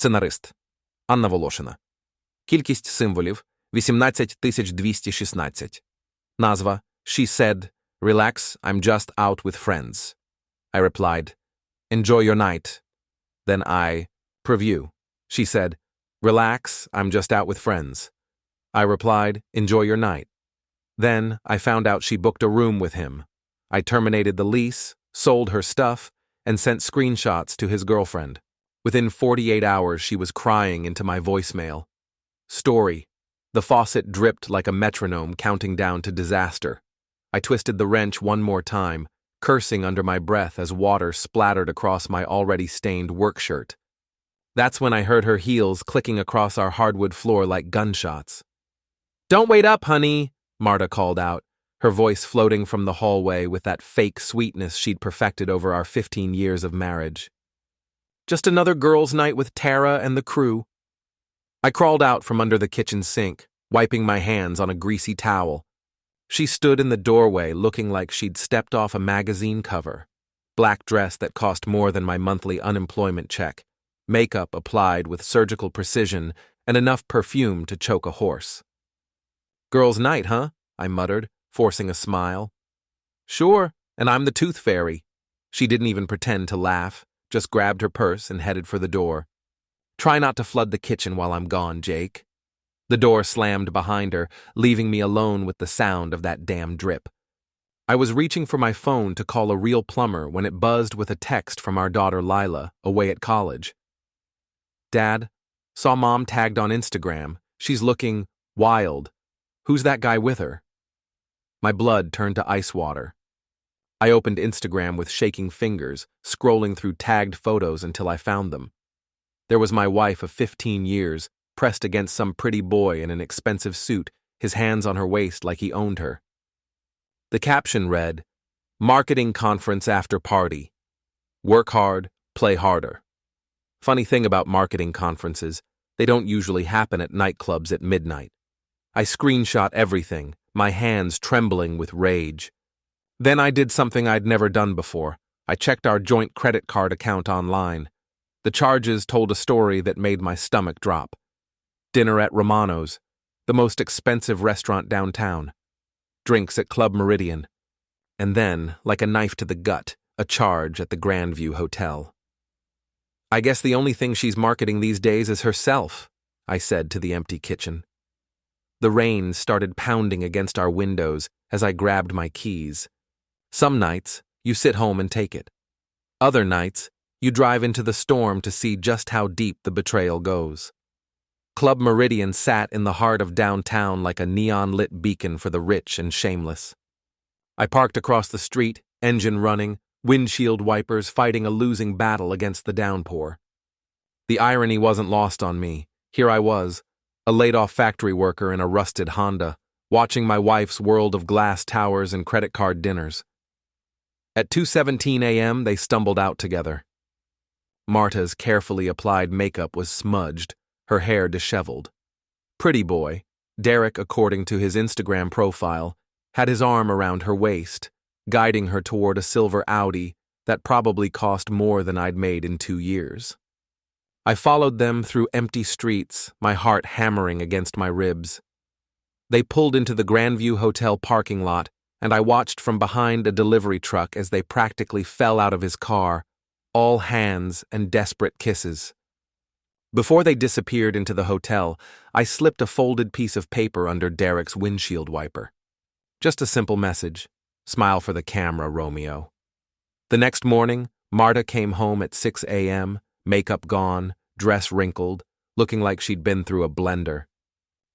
Сценарист. Анна Волошина. Кількість символів 18216. Назва She said, "Relax, I'm just out with friends." I replied, "Enjoy your night." Then preview. She said, "Relax, I'm just out with friends." I replied, "Enjoy your night." Then I found out she booked a room with him. I terminated the lease, sold her stuff, and sent screenshots to his girlfriend. Within 48 hours, she was crying into my voicemail. Story. The faucet dripped like a metronome counting down to disaster. I twisted the wrench one more time, cursing under my breath as water splattered across my already stained work shirt. That's when I heard her heels clicking across our hardwood floor like gunshots. "Don't wait up, honey," Marta called out, her voice floating from the hallway with that fake sweetness she'd perfected over our 15 years of marriage. "Just another girls' night with Tara and the crew." I crawled out from under the kitchen sink, wiping my hands on a greasy towel. She stood in the doorway looking like she'd stepped off a magazine cover. Black dress that cost more than my monthly unemployment check, makeup applied with surgical precision, and enough perfume to choke a horse. "Girls' night, huh?" I muttered, forcing a smile. "Sure, and I'm the tooth fairy." She didn't even pretend to laugh, just grabbed her purse and headed for the door. "Try not to flood the kitchen while I'm gone, Jake." The door slammed behind her, leaving me alone with the sound of that damn drip. I was reaching for my phone to call a real plumber when it buzzed with a text from our daughter Lila, away at college. "Dad, saw Mom tagged on Instagram. She's looking wild. Who's that guy with her?" My blood turned to ice water. I opened Instagram with shaking fingers, scrolling through tagged photos until I found them. There was my wife of 15 years, pressed against some pretty boy in an expensive suit, his hands on her waist like he owned her. The caption read, "Marketing conference after party. Work hard, play harder." Funny thing about marketing conferences, they don't usually happen at nightclubs at midnight. I screenshot everything, my hands trembling with rage. Then I did something I'd never done before. I checked our joint credit card account online. The charges told a story that made my stomach drop. Dinner at Romano's, the most expensive restaurant downtown. Drinks at Club Meridian. And then, like a knife to the gut, a charge at the Grandview Hotel. "I guess the only thing she's marketing these days is herself," I said to the empty kitchen. The rain started pounding against our windows as I grabbed my keys. Some nights, you sit home and take it. Other nights, you drive into the storm to see just how deep the betrayal goes. Club Meridian sat in the heart of downtown like a neon-lit beacon for the rich and shameless. I parked across the street, engine running, windshield wipers fighting a losing battle against the downpour. The irony wasn't lost on me. Here I was, a laid-off factory worker in a rusted Honda, watching my wife's world of glass towers and credit card dinners. At 2:17 a.m., they stumbled out together. Marta's carefully applied makeup was smudged, her hair disheveled. Pretty boy, Derek, according to his Instagram profile, had his arm around her waist, guiding her toward a silver Audi that probably cost more than I'd made in 2 years. I followed them through empty streets, my heart hammering against my ribs. They pulled into the Grandview Hotel parking lot, and I watched from behind a delivery truck as they practically fell out of his car, all hands and desperate kisses. Before they disappeared into the hotel, I slipped a folded piece of paper under Derek's windshield wiper. Just a simple message. "Smile for the camera, Romeo." The next morning, Marta came home at 6 a.m., makeup gone, dress wrinkled, looking like she'd been through a blender.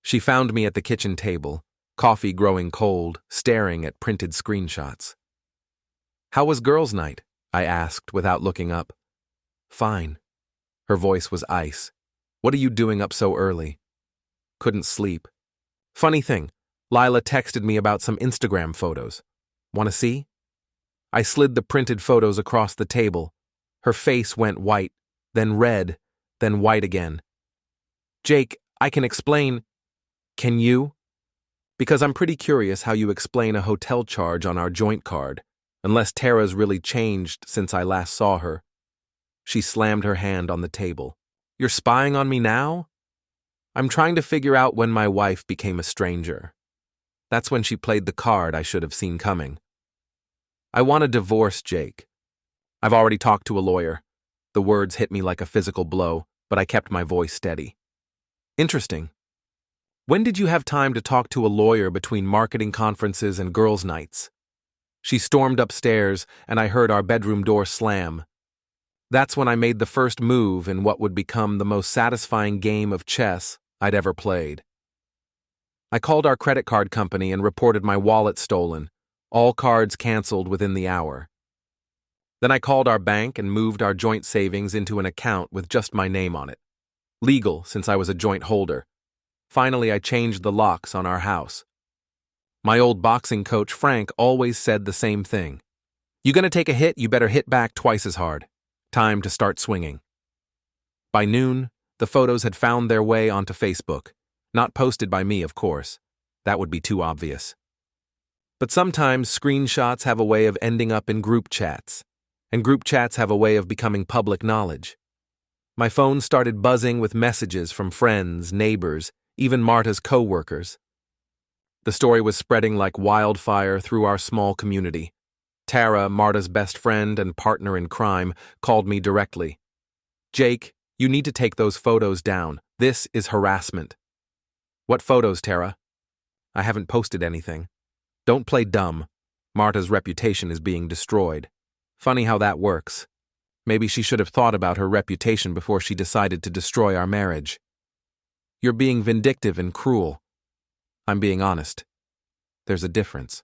She found me at the kitchen table, coffee growing cold, staring at printed screenshots. "How was girls' night?" I asked without looking up. "Fine." Her voice was ice. "What are you doing up so early?" "Couldn't sleep." "Funny thing, Lila texted me about some Instagram photos. Want to see?" I slid the printed photos across the table. Her face went white, then red, then white again. "Jake, I can explain." "Can you?" "Because I'm pretty curious how you explain a hotel charge on our joint card, unless Tara's really changed since I last saw her." She slammed her hand on the table. You're spying on me now? I'm trying to figure out when my wife became a stranger. That's when she played the card I should have seen coming. I want to divorce Jake. I've already talked to a lawyer. The words hit me like a physical blow, but I kept my voice steady. Interesting. When did you have time to talk to a lawyer between marketing conferences and girls' nights? She stormed upstairs, and I heard our bedroom door slam. That's when I made the first move in what would become the most satisfying game of chess I'd ever played. I called our credit card company and reported my wallet stolen, all cards canceled within the hour. Then I called our bank and moved our joint savings into an account with just my name on it. Legal, since I was a joint holder. Finally, I changed the locks on our house. My old boxing coach, Frank, always said the same thing. You gonna take a hit, you better hit back twice as hard. Time to start swinging. By noon, the photos had found their way onto Facebook. Not posted by me, of course. That would be too obvious. But sometimes screenshots have a way of ending up in group chats, and group chats have a way of becoming public knowledge. My phone started buzzing with messages from friends, neighbors, even Marta's co-workers. The story was spreading like wildfire through our small community. Tara, Marta's best friend and partner in crime, called me directly. Jake, you need to take those photos down. This is harassment. What photos, Tara? I haven't posted anything. Don't play dumb. Marta's reputation is being destroyed. Funny how that works. Maybe she should have thought about her reputation before she decided to destroy our marriage. You're being vindictive and cruel. I'm being honest. There's a difference.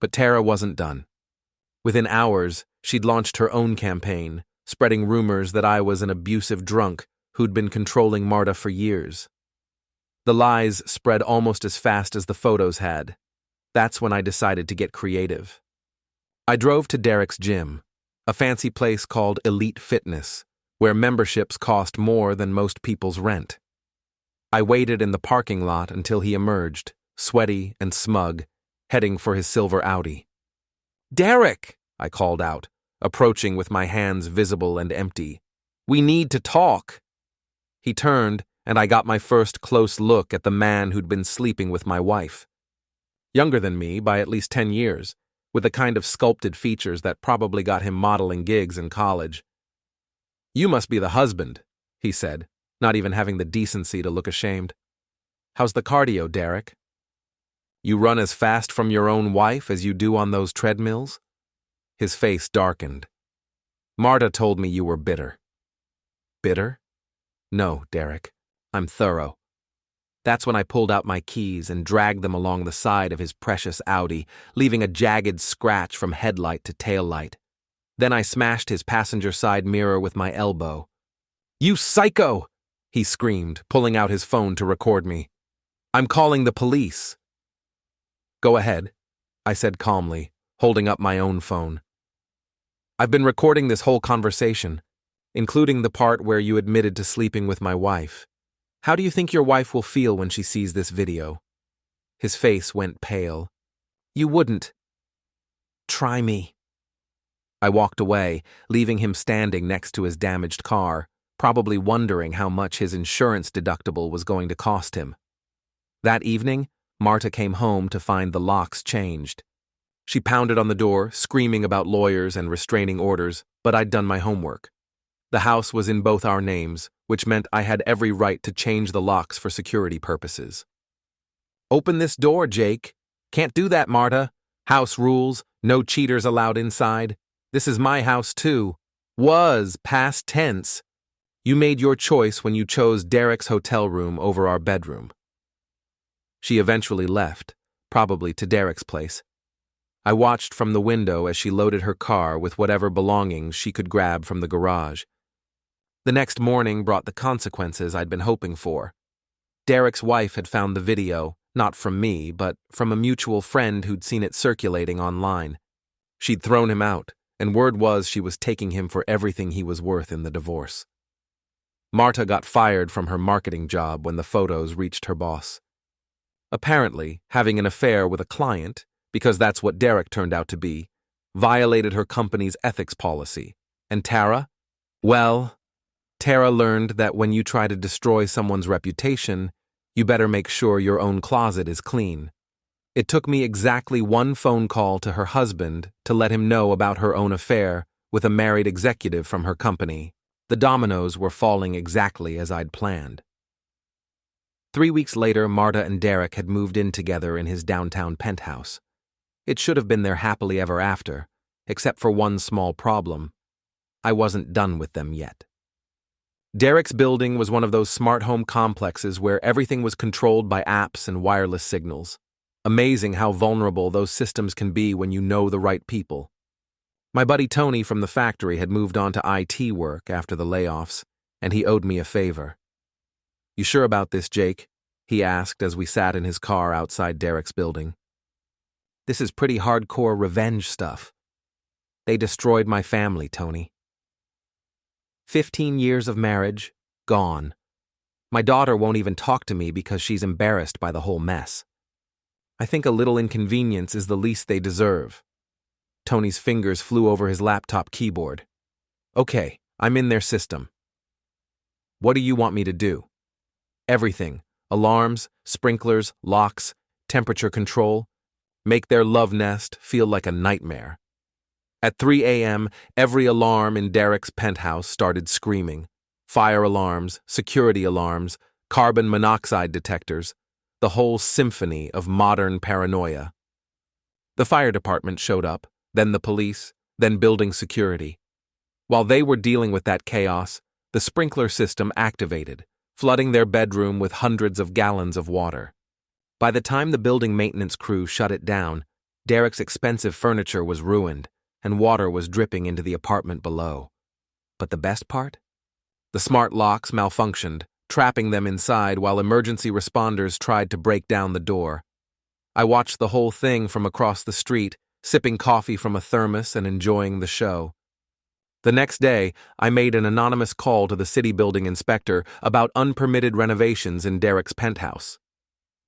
But Tara wasn't done. Within hours, she'd launched her own campaign, spreading rumors that I was an abusive drunk who'd been controlling Marta for years. The lies spread almost as fast as the photos had. That's when I decided to get creative. I drove to Derek's gym, a fancy place called Elite Fitness, where memberships cost more than most people's rent. I waited in the parking lot until he emerged, sweaty and smug, heading for his silver Audi. Derek, I called out, approaching with my hands visible and empty. We need to talk. He turned, and I got my first close look at the man who'd been sleeping with my wife. Younger than me by at least 10 years, with the kind of sculpted features that probably got him modeling gigs in college. You must be the husband, he said, not even having the decency to look ashamed. How's the cardio, Derek? You run as fast from your own wife as you do on those treadmills? His face darkened. Marta told me you were bitter. Bitter? No, Derek. I'm thorough. That's when I pulled out my keys and dragged them along the side of his precious Audi, leaving a jagged scratch from headlight to taillight. Then I smashed his passenger side mirror with my elbow. You psycho! He screamed, pulling out his phone to record me. I'm calling the police. Go ahead, I said calmly, holding up my own phone. I've been recording this whole conversation, including the part where you admitted to sleeping with my wife. How do you think your wife will feel when she sees this video? His face went pale. You wouldn't. Try me. I walked away, leaving him standing next to his damaged car, probably wondering how much his insurance deductible was going to cost him. That evening, Marta came home to find the locks changed. She pounded on the door, screaming about lawyers and restraining orders, but I'd done my homework. The house was in both our names, which meant I had every right to change the locks for security purposes. Open this door, Jake. Can't do that, Marta. House rules, no cheaters allowed inside. This is my house, too. Was, past tense. You made your choice when you chose Derek's hotel room over our bedroom. She eventually left, probably to Derek's place. I watched from the window as she loaded her car with whatever belongings she could grab from the garage. The next morning brought the consequences I'd been hoping for. Derek's wife had found the video, not from me, but from a mutual friend who'd seen it circulating online. She'd thrown him out, and word was she was taking him for everything he was worth in the divorce. Marta got fired from her marketing job when the photos reached her boss. Apparently, having an affair with a client, because that's what Derek turned out to be, violated her company's ethics policy. And Tara? Well, Tara learned that when you try to destroy someone's reputation, you better make sure your own closet is clean. It took me exactly one phone call to her husband to let him know about her own affair with a married executive from her company. The dominoes were falling exactly as I'd planned. 3 weeks later, Marta and Derek had moved in together in his downtown penthouse. It should have been their happily ever after, except for one small problem. I wasn't done with them yet. Derek's building was one of those smart home complexes where everything was controlled by apps and wireless signals. Amazing how vulnerable those systems can be when you know the right people. My buddy Tony from the factory had moved on to IT work after the layoffs, and he owed me a favor. "You sure about this, Jake?" he asked as we sat in his car outside Derek's building. "This is pretty hardcore revenge stuff. They destroyed my family, Tony. 15 years of marriage, gone. My daughter won't even talk to me because she's embarrassed by the whole mess. I think a little inconvenience is the least they deserve." Tony's fingers flew over his laptop keyboard. "Okay, I'm in their system. What do you want me to do?" "Everything. Alarms, sprinklers, locks, temperature control. Make their love nest feel like a nightmare." At 3 a.m., every alarm in Derek's penthouse started screaming. Fire alarms, security alarms, carbon monoxide detectors, the whole symphony of modern paranoia. The fire department showed up, then the police, then building security. While they were dealing with that chaos, the sprinkler system activated, flooding their bedroom with hundreds of gallons of water. By the time the building maintenance crew shut it down, Derek's expensive furniture was ruined, and water was dripping into the apartment below. But the best part? The smart locks malfunctioned, trapping them inside while emergency responders tried to break down the door. I watched the whole thing from across the street, sipping coffee from a thermos and enjoying the show. The next day, I made an anonymous call to the city building inspector about unpermitted renovations in Derek's penthouse.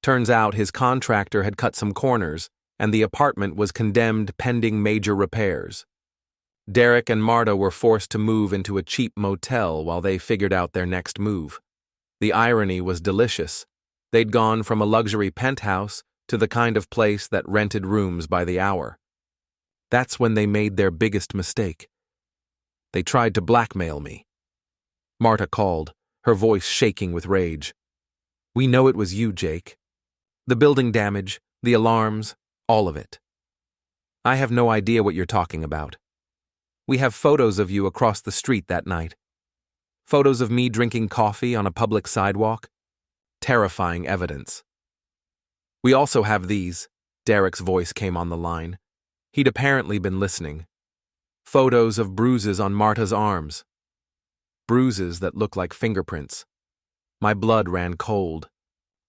Turns out his contractor had cut some corners, and the apartment was condemned pending major repairs. Derek and Marta were forced to move into a cheap motel while they figured out their next move. The irony was delicious. They'd gone from a luxury penthouse to the kind of place that rented rooms by the hour. That's when they made their biggest mistake. They tried to blackmail me. Marta called, her voice shaking with rage. "We know it was you, Jake. The building damage, the alarms, all of it. I have no idea what you're talking about. We have photos of you across the street that night. Photos of me drinking coffee on a public sidewalk. Terrifying evidence. We also have these." Derek's voice came on the line. He'd apparently been listening. "Photos of bruises on Marta's arms. Bruises that look like fingerprints. My blood ran cold.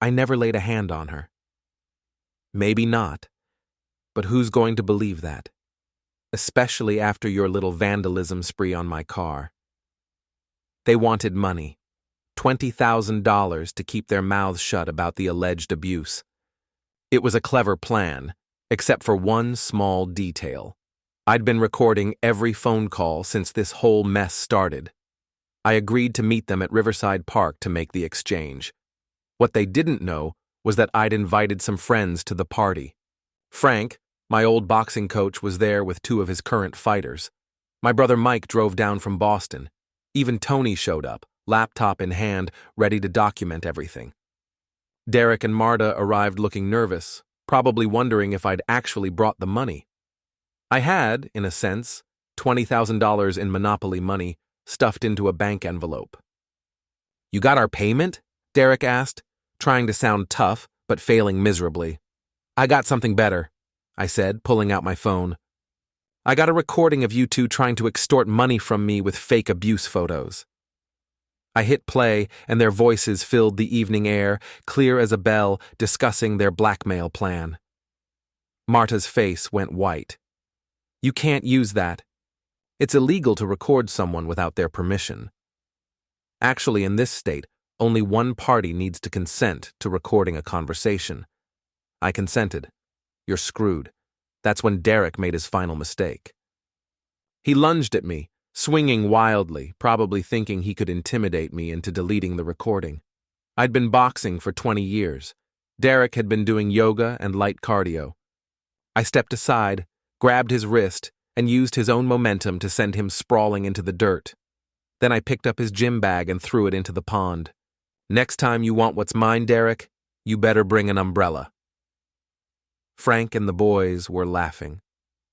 I never laid a hand on her." "Maybe not. But who's going to believe that? Especially after your little vandalism spree on my car." They wanted money. $20,000 to keep their mouths shut about the alleged abuse. It was a clever plan, except for one small detail. I'd been recording every phone call since this whole mess started. I agreed to meet them at Riverside Park to make the exchange. What they didn't know was that I'd invited some friends to the party. Frank, my old boxing coach, was there with 2 of his current fighters. My brother Mike drove down from Boston. Even Tony showed up, laptop in hand, ready to document everything. Derek and Marta arrived looking nervous, probably wondering if I'd actually brought the money. I had, in a sense, $20,000 in Monopoly money stuffed into a bank envelope. "You got our payment?" Derek asked, trying to sound tough, but failing miserably. "I got something better," I said, pulling out my phone. "I got a recording of you 2 trying to extort money from me with fake abuse photos." I hit play, and their voices filled the evening air, clear as a bell, discussing their blackmail plan. Marta's face went white. "You can't use that. It's illegal to record someone without their permission. Actually, in this state, only one party needs to consent to recording a conversation." I consented. "You're screwed." That's when Derek made his final mistake. He lunged at me, swinging wildly, probably thinking he could intimidate me into deleting the recording. I'd been boxing for 20 years. Derek had been doing yoga and light cardio. I stepped aside, grabbed his wrist, and used his own momentum to send him sprawling into the dirt. Then I picked up his gym bag and threw it into the pond. Next time you want what's mine, Derek, you better bring an umbrella. Frank and the boys were laughing.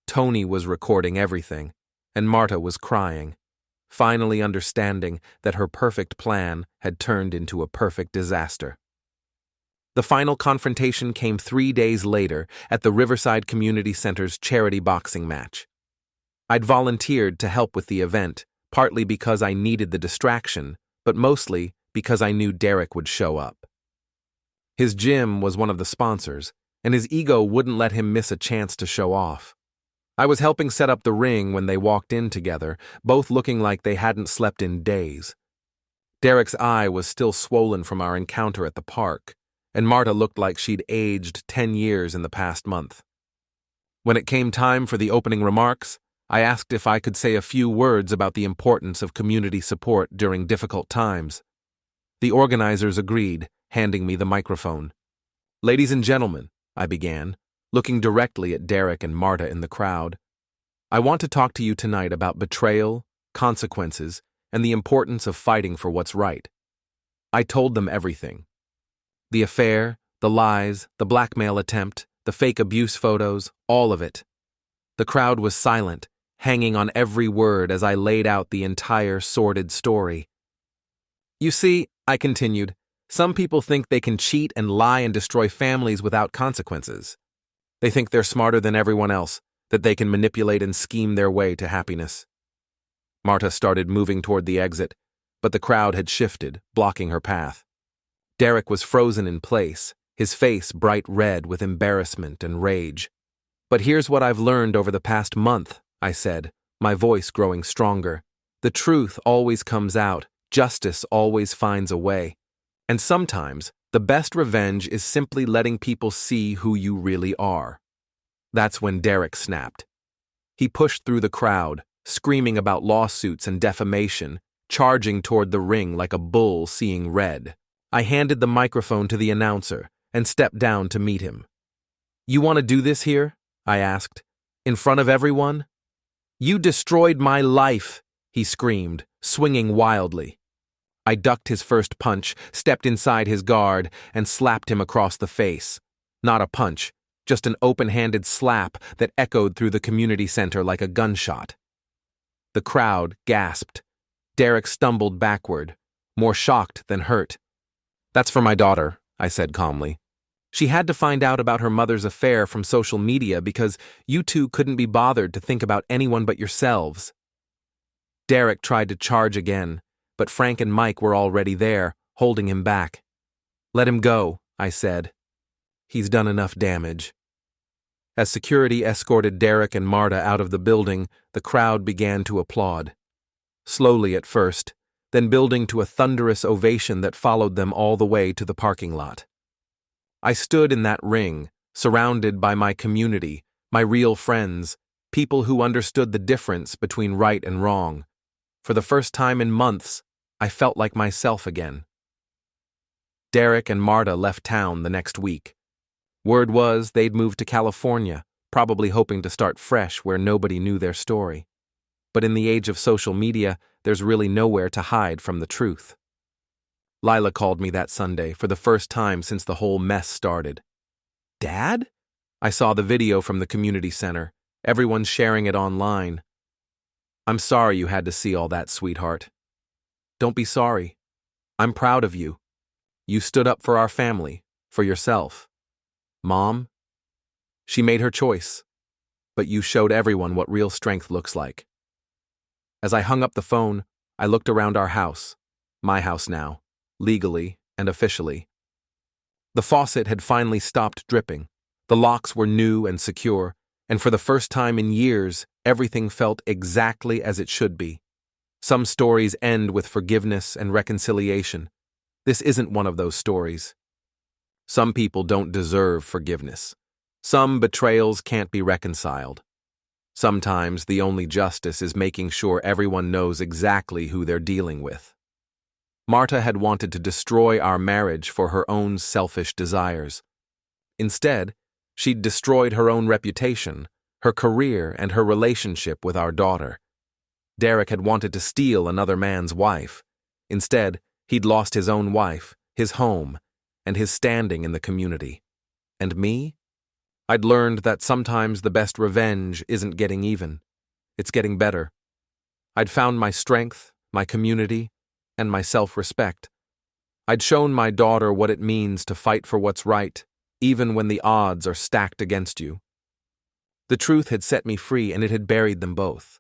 Tony was recording everything, and Marta was crying, finally understanding that her perfect plan had turned into a perfect disaster. The final confrontation came 3 days later at the Riverside Community Center's charity boxing match. I'd volunteered to help with the event, partly because I needed the distraction, but mostly because I knew Derek would show up. His gym was one of the sponsors, and his ego wouldn't let him miss a chance to show off. I was helping set up the ring when they walked in together, both looking like they hadn't slept in days. Derek's eye was still swollen from our encounter at the park, and Marta looked like she'd aged 10 years in the past month. When it came time for the opening remarks, I asked if I could say a few words about the importance of community support during difficult times. The organizers agreed, handing me the microphone. "Ladies and gentlemen," I began, looking directly at Derek and Marta in the crowd, "I want to talk to you tonight about betrayal, consequences, and the importance of fighting for what's right." I told them everything. The affair, the lies, the blackmail attempt, the fake abuse photos, all of it. The crowd was silent, hanging on every word as I laid out the entire sordid story. "You see," I continued, "some people think they can cheat and lie and destroy families without consequences. They think they're smarter than everyone else, that they can manipulate and scheme their way to happiness." Marta started moving toward the exit, but the crowd had shifted, blocking her path. Derek was frozen in place, his face bright red with embarrassment and rage. "But here's what I've learned over the past month," I said, my voice growing stronger. "The truth always comes out, justice always finds a way. And sometimes, the best revenge is simply letting people see who you really are." That's when Derek snapped. He pushed through the crowd, screaming about lawsuits and defamation, charging toward the ring like a bull seeing red. I handed the microphone to the announcer and stepped down to meet him. "You want to do this here?" I asked. "In front of everyone?" "You destroyed my life," he screamed, swinging wildly. I ducked his first punch, stepped inside his guard, and slapped him across the face. Not a punch, just an open-handed slap that echoed through the community center like a gunshot. The crowd gasped. Derek stumbled backward, more shocked than hurt. "That's for my daughter," I said calmly. "She had to find out about her mother's affair from social media because you two couldn't be bothered to think about anyone but yourselves." Derek tried to charge again, but Frank and Mike were already there, holding him back. "Let him go," I said. "He's done enough damage." As security escorted Derek and Marta out of the building, the crowd began to applaud. Slowly at first, then building to a thunderous ovation that followed them all the way to the parking lot. I stood in that ring, surrounded by my community, my real friends, people who understood the difference between right and wrong. For the first time in months, I felt like myself again. Derek and Marta left town the next week. Word was they'd moved to California, probably hoping to start fresh where nobody knew their story. But in the age of social media, there's really nowhere to hide from the truth. Lila called me that Sunday for the first time since the whole mess started. "Dad?" I saw the video from the community center, everyone sharing it online. "I'm sorry you had to see all that, sweetheart." "Don't be sorry. I'm proud of you. You stood up for our family, for yourself. Mom? She made her choice, but you showed everyone what real strength looks like." As I hung up the phone, I looked around our house, my house now, legally and officially. The faucet had finally stopped dripping, the locks were new and secure, and for the first time in years, everything felt exactly as it should be. Some stories end with forgiveness and reconciliation. This isn't one of those stories. Some people don't deserve forgiveness. Some betrayals can't be reconciled. Sometimes the only justice is making sure everyone knows exactly who they're dealing with. Marta had wanted to destroy our marriage for her own selfish desires. Instead, she'd destroyed her own reputation, her career, and her relationship with our daughter. Derek had wanted to steal another man's wife. Instead, he'd lost his own wife, his home, and his standing in the community. And me? I'd learned that sometimes the best revenge isn't getting even. It's getting better. I'd found my strength, my community, and my self-respect. I'd shown my daughter what it means to fight for what's right, even when the odds are stacked against you. The truth had set me free, and it had buried them both.